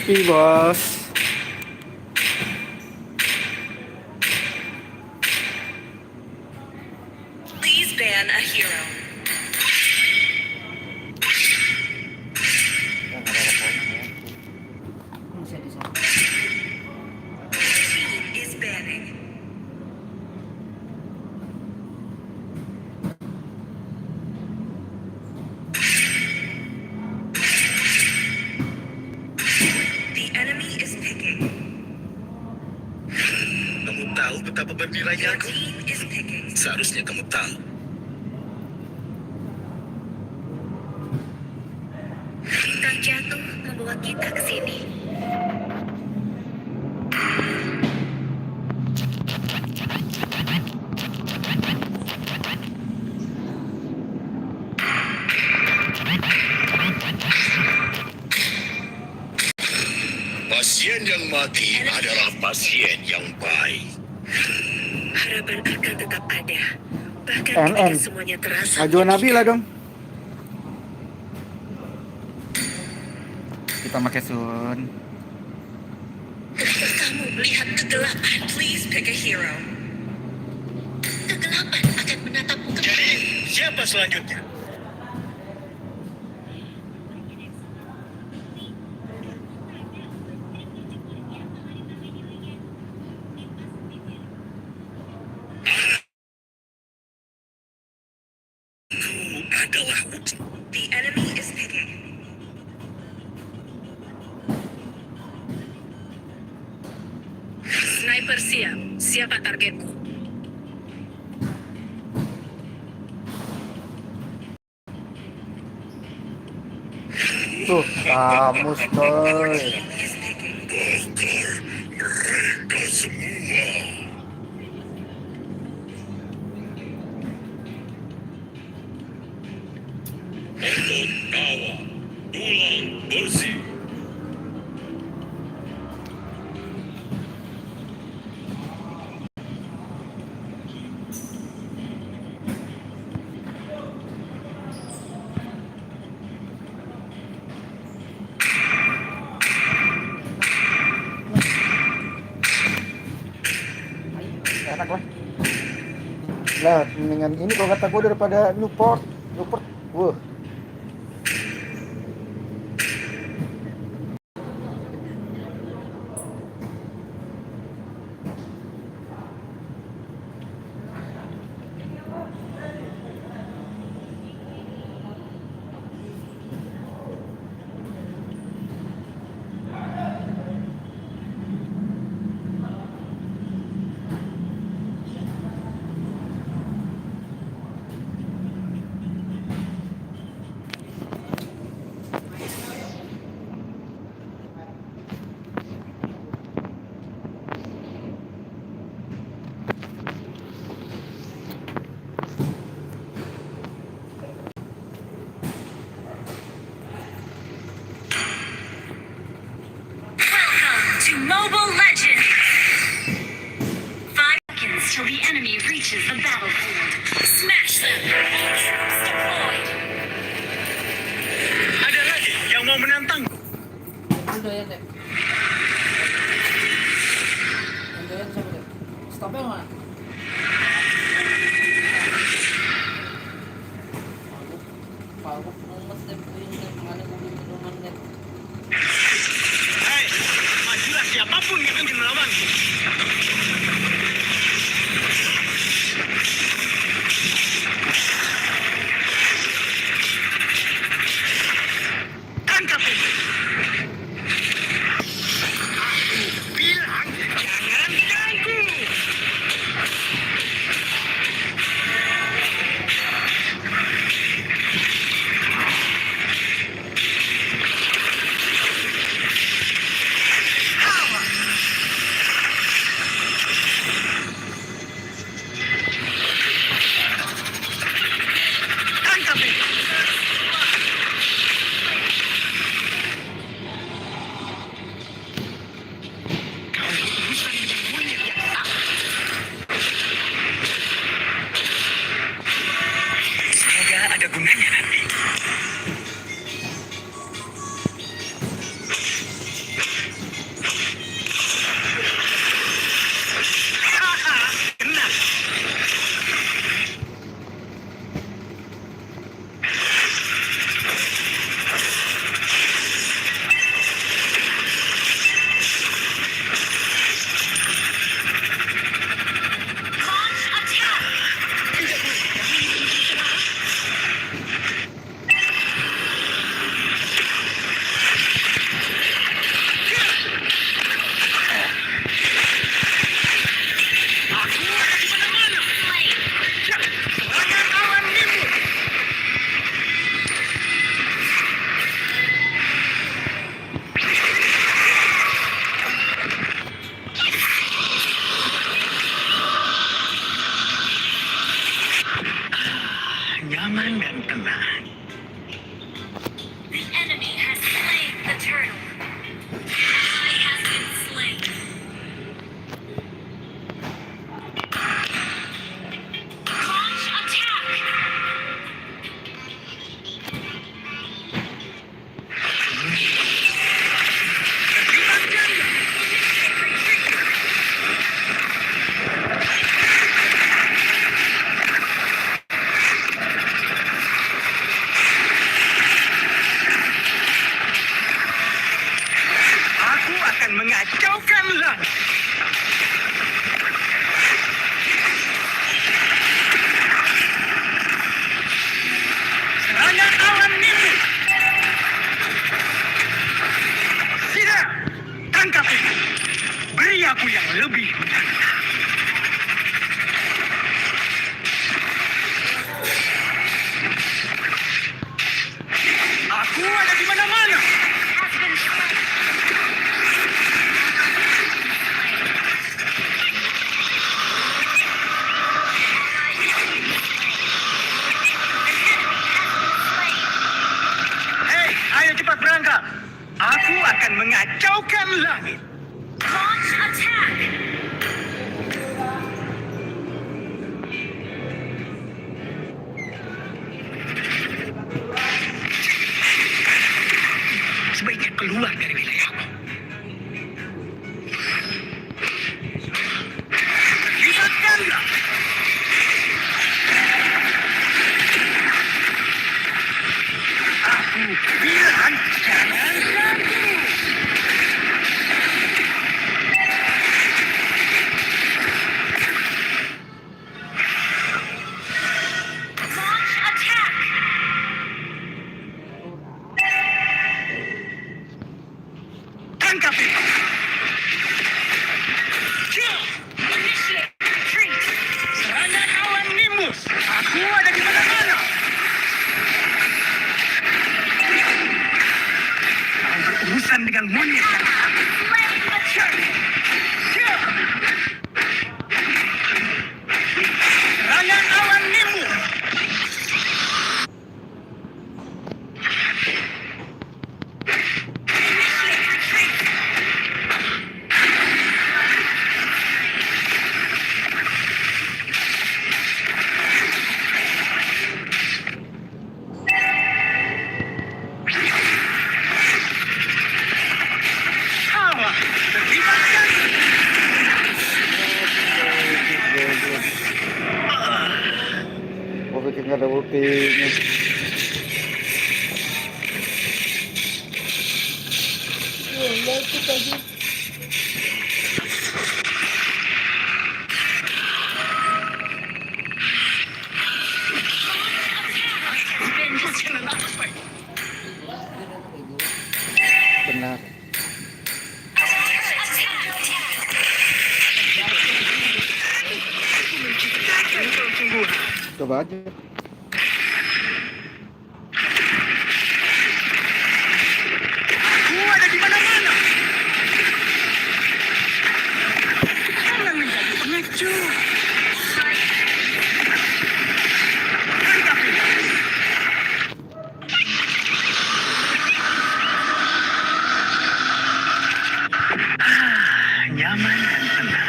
Sepi bos. Please ban a hero. Team is banning. The enemy is picking. Kamu tahu betapa bernilainya Your aku? team is picking. Seharusnya kamu tahu. Bintang jatuh membawa kita ke sini. Pasien yang mati adalah pasien yang baik. Harapan akan tetap ada. Bahkan MN. ketika semuanya terasa Ajuan Nabila dong. Kita pakai sun. Ketika kamu melihat kegelapan, please pick a hero. Kegelapan akan menatapmu Jadi, kembali. siapa selanjutnya? Aku adalah The enemy is picking. Sniper siap. Siapa targetku? Tuh, kamus coy. Team is picking. bakar mereka semua. Otot tawa, tulang bersih. Enak lah. Lah, mendingan ini kalau kata gue daripada Newport. Newport, wah. Welcome to Mobile Legends! 5 seconds till the enemy reaches the battlefield. Smash them! Troops deployed! Ada lagi yang mau menantang? Udah ya deh. Udah ya siapa deh? Stopnya mana? Palu mumet deh, ini mana mobil minuman deh. Hei, majulah siapapun yang ingin melawanku. Tangkap ini. Aku bilang jangan ganggu. akan mengacaukan langit. Serangan awan nimbus. Tidak, tangkap itu. Beri aku yang lebih banyak. Aku ada di mana-mana. Has been slain. Hei, ayo cepat berangkat. Aku akan mengacaukan langit. Launch attack. Sebaiknya keluar dari wilayahku. Libatkanlah. Aku bilang jangan ganggu. Launch attack. Tangkap itu. Kill. Initiate retreat. Serangan awan nimbus. Aku ada di mana-mana. Kau berurusan dengan monyet yang Slain the turret. Kill. Serangan awan nimbus. Initiate retreat. Awas, terlibatkan. Gue pikir nggak ada ultinya. Has been destroyed. Benar. Coba aja. Aku ada di mana-mana. Jangan menjadi pengecut. Tangkap itu. Nyaman dan tenang.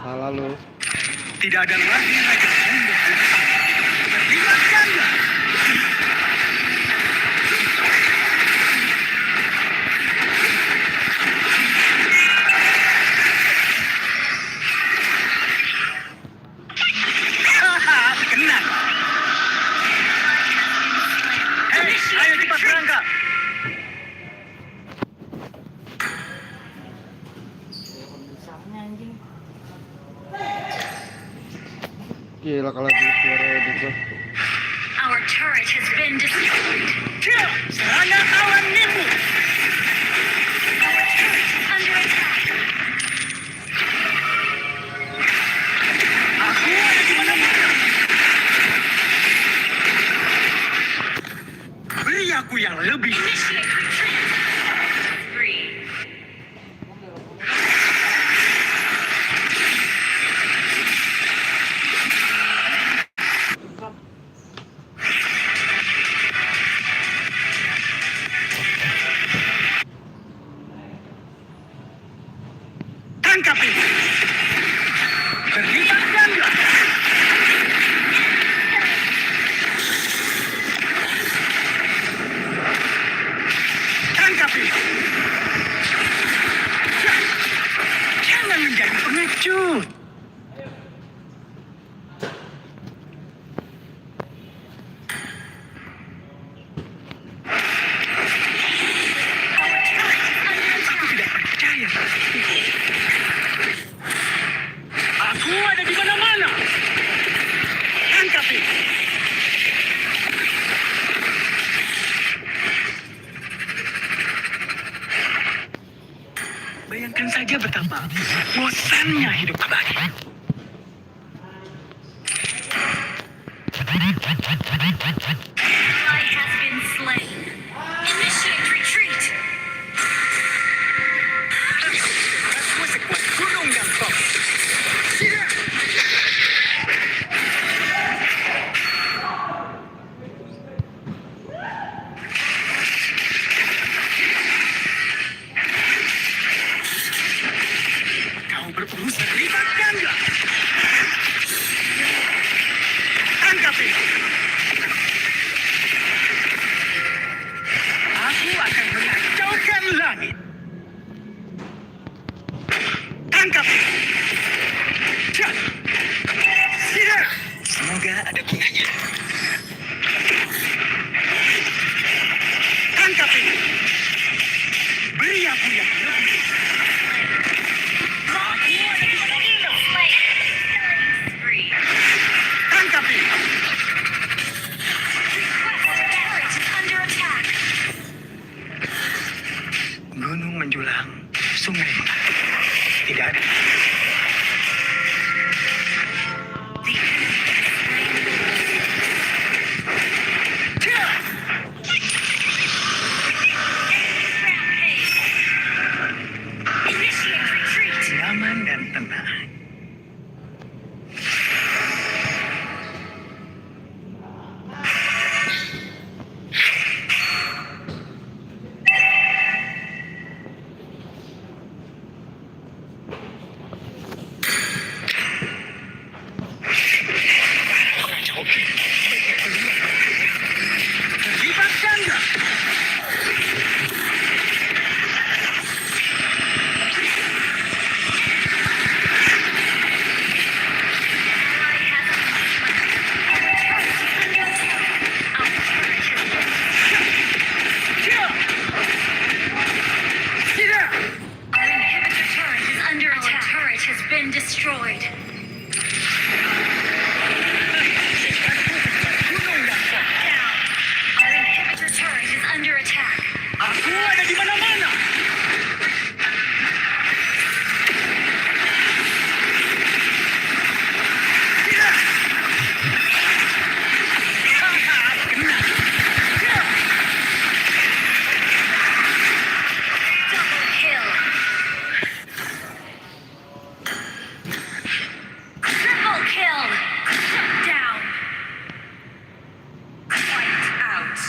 Salah lu. Tidak ada lagi raja nimbus di sana. Terlibatkanlah. Haha, kena. Hei, ayo cepat berangkat. Gila kalau di suara gitu. Our turret has been destroyed. Kill. Serangan awan nimbus. Our turret is under attack. Aku ada di mana-mana. Beri aku yang lebih. Initiate retreat. 3. Tangkap itu. Terlibatkanlah. Tangkap itu. Jangan menjadi pengecut. Lanjut. Aku tidak percaya. Aku ada di mana-mana. Tangkap ini. Bayangkan saja betapa bosannya hidup kembali. Ally has been slain. Initiate retreat. Aku sekuat gunung yang kokoh. Tidak. Kau berurusan lipat ganda. Tangkap ini. Aku akan mengacaukan langit. Tangkap ini. Cat. Tidak. Semoga ada gunanya. Tangkap ini. Beri aku yang lebih. Spree. Tangkap ini. Turret is under attack. Gunung menjulang, sungai mengalir. Tidak ada. Cia! Rampage. Initiate retreat. Nyaman dan tenang. Terlibat ganda. Cia! Tidak. Our inhibitor turret is under attack. Our turret has been destroyed. Gunung yang kokoh. Down. Our inhibitor turret is under attack. Aku ada di mana-mana. Tidak. Haha, kena. Cia! Double kill. Triple kill. Shut down. Wiped out.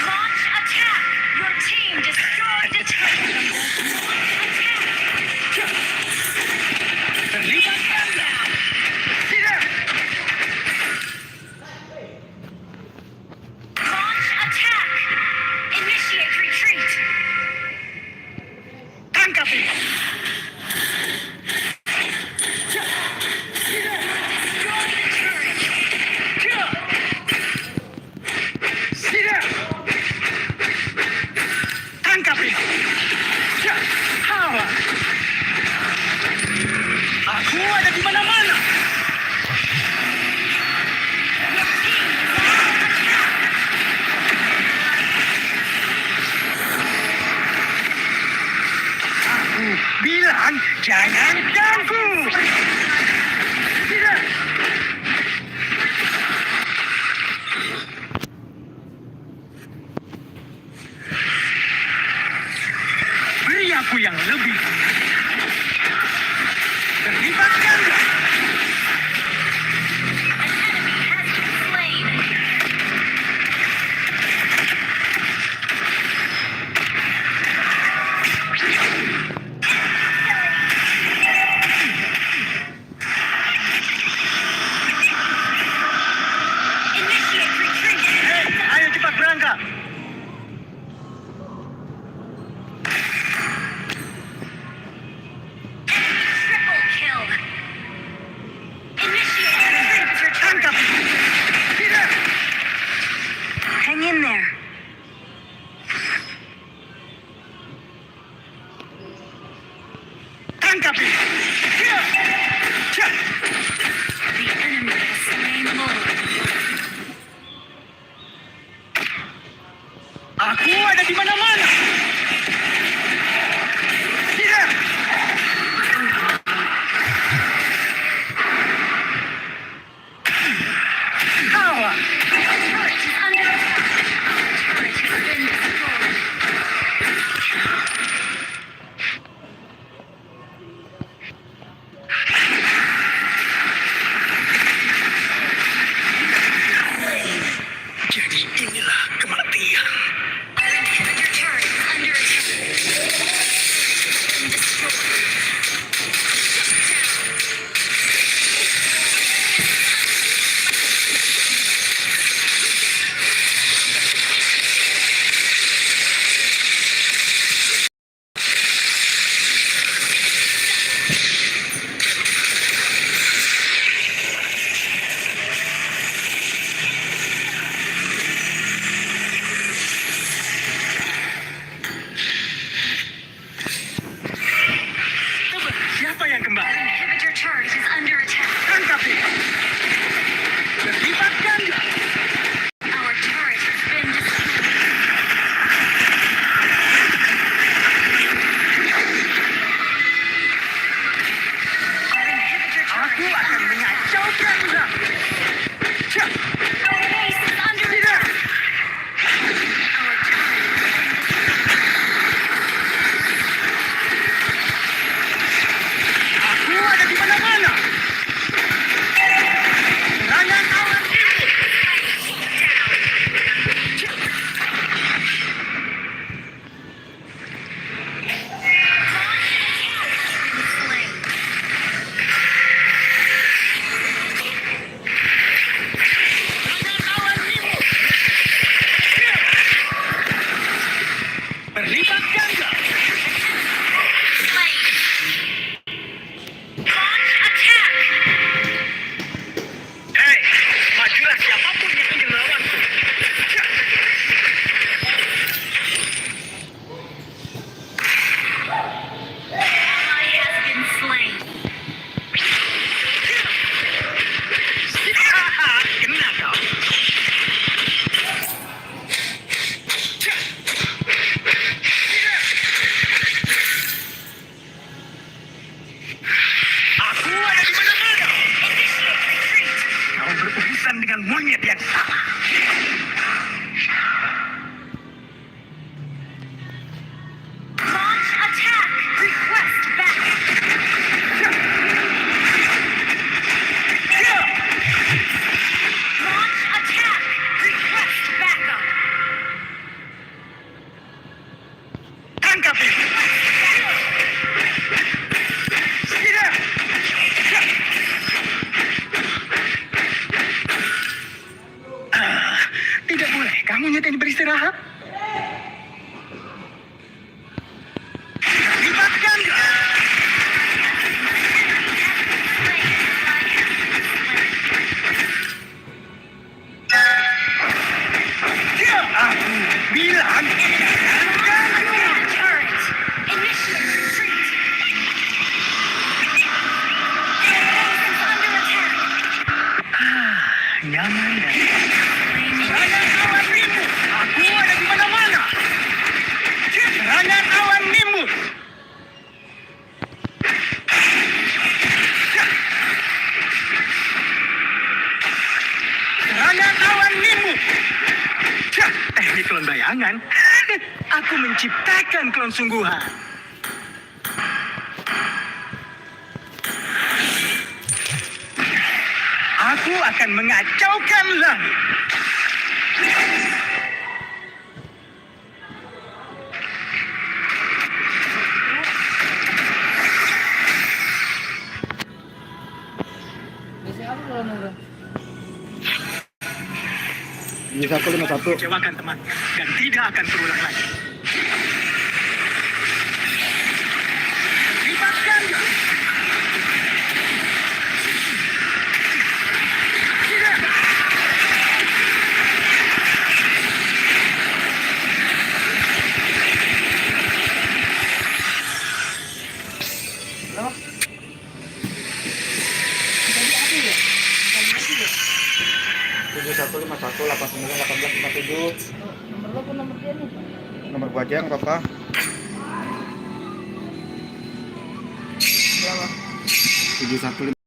Launch attack. Your team destroyed the turret. Attack. Terlibat ganda. Tidak. Launch attack. Initiate retreat. Tangkap ini. Destroy the turret. Cia! Tidak. Tangkap ini. Cia! Hawa. Aku ada di mana-mana. Your team is under attack. Aku bilang jangan ganggu. Tidak. Beri aku yang lebih. Terlibat ganda. An enemy has been slain. Initiate retreat. Hei, ayo cepat berangkat. Tangkap ini. Ya. Ya. The enemy has slain Lord. Aku ada di mana-mana. Tidak. Kawan. Our turret is under attack. Our turret has been destroyed. Jadi inilah kematian. Our inhibitor turret is under attack. Been destroyed. Coba, siapa yang Our kembali? inhibitor turret is under attack. Tangkap ini. Terlibat ganda. Our turret has been destroyed. Our inhibitor turret Aku is akan under attack. mengacaukan ulang. Ya. Our base is under Tidak. attack. Our turret has been destroyed. Aku ada di mana-mana. Serangan awan itu. Slain. Serangan awan itu. Terlibat ganda. Slain. Launch attack. Hei, majulah siapapun yang ingin melawanku. Ya. Ally has been slain. Haha, kena kau. Ya. Aku ada di mana-mana. Kau berurusan dengan monyet yang salah. Launch attack. Request backup. Ya. Launch attack. Request backup. Tangkap ini. Tidak. Ya. Tidak boleh. Kamu nyata beristirahat. Terlibat ganda. Ya. Aku bilang. Jangan ganggu. Turret. Initiate retreat. Base is under attack. Nyaman dan Slain. serangan awan nimbus. Aku ada di mana-mana. Serangan awan nimbus. Serangan awan nimbus. Teknik klon bayangan. Aku menciptakan klon sungguhan. Aku akan mengacaukan langit. Biasanya apa kalau udah? Bisa aku 51. Kecewakan teman dan tidak akan terulang lagi. Terlibat ganda. Tidak. Berapa? Jadi aku ya? Tadi aku ya? 7151891857. Nomor lo pun nomor dia nih. Nomor gua aja nggak apa-apa. Berapa? 7151